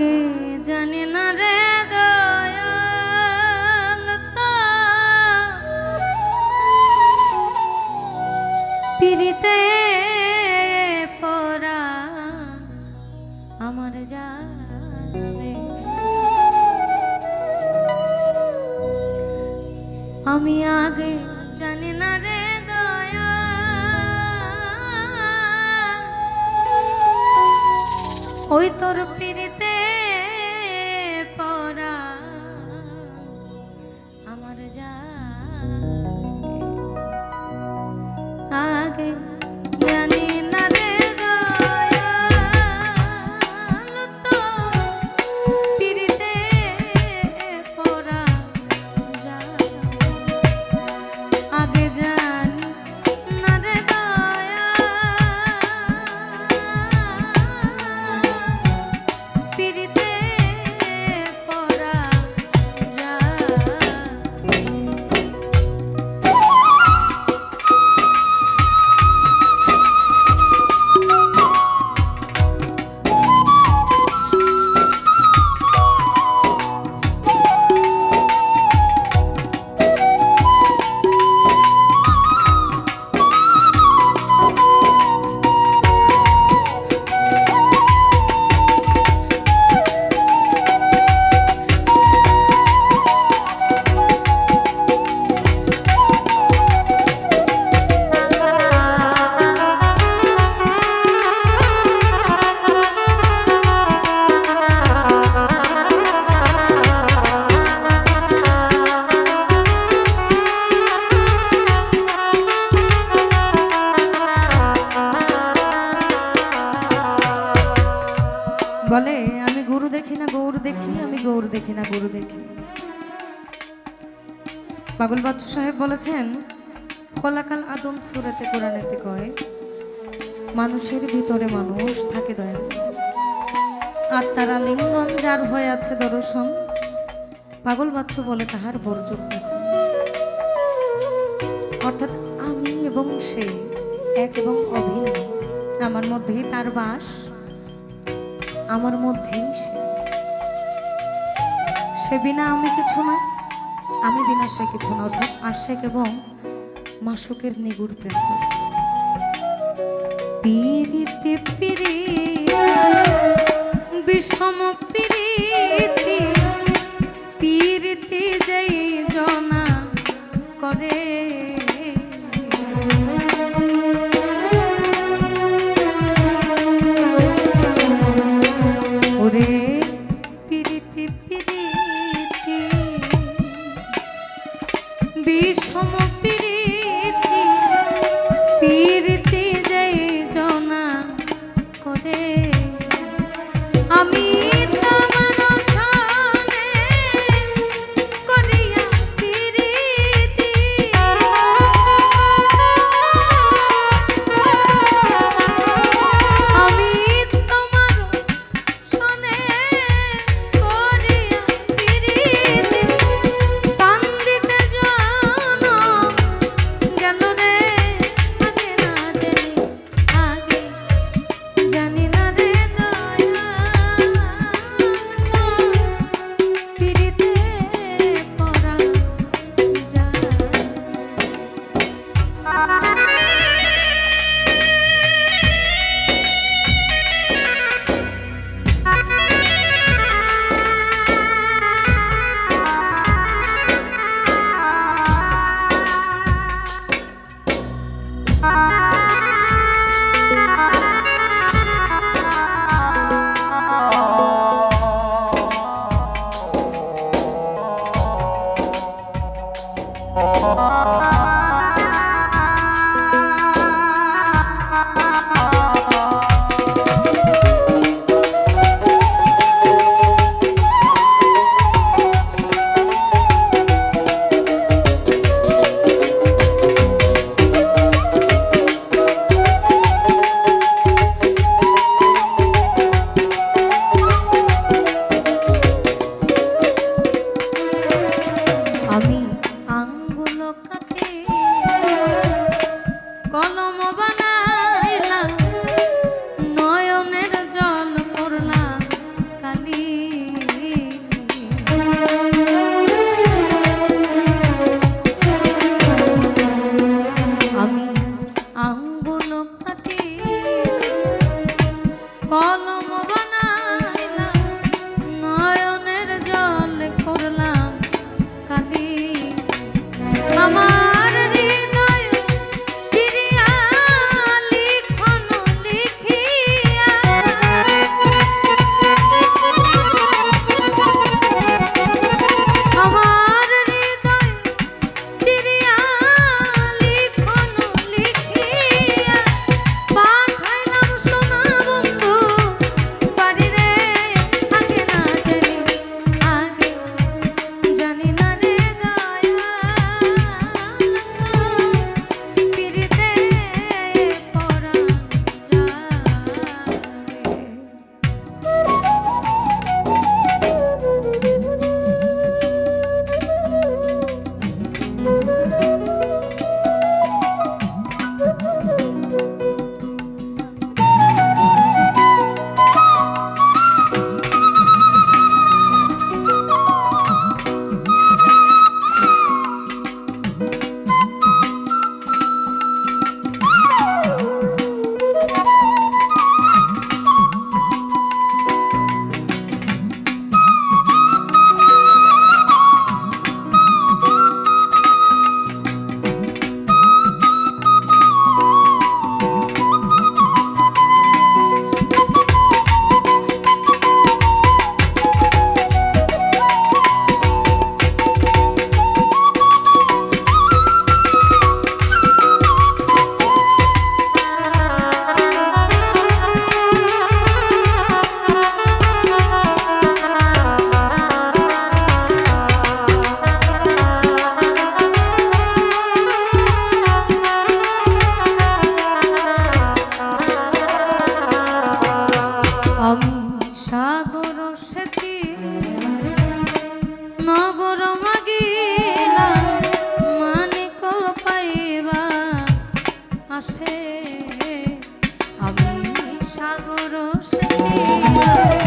আগে জানি না রে দয়াল তা পিরিতে পড়া আমার জানে আমি আগে জানি না রে দয়াল ওই তোর পিরিতে পড়া আমার জানে আগে জানি না রে দয়াল তো পিরিতে পড়া জানে আগে জানি না রে দয়াল পিরিতে পড়া বলে আমি গুরু দেখি না গৌর দেখি, আমি গৌর দেখি না গুরু দেখি। পাগল বাচ্চু সাহেব বলেছেন খোলাকাল আদম সূরাতে কোরআনেতে কয় মানুষের ভিতরে মানুষ থাকে দয়া, আর তারা লিঙ্গন যার হয়ে আছে দর্শন। পাগল বাচ্চু বলে তাহার বর্জক দেখো, অর্থাৎ আমি এবং সে এক এবং অভিন্ন, আমার মধ্যেই তার বাস, আমার মধ্যেই সে বিনা আমি কিছু না, আমি বিনা সে কিছু না, অর্থাৎ আশেক এবং মাসুকের নিগুড় প্রেম। পিরিতি পিরি বিষম পিরিতি পিরিতি যেই জনা করে ওরে পিরিতি পিরিতি বিষম পিরিতি পিরিতি যেই জনা করে আমি তোমার সামনে করিয়া পিরিতি আমি সাগর সেচি নগর মাগিলা মানিক পাইবা আসে আমি সাগর সেচি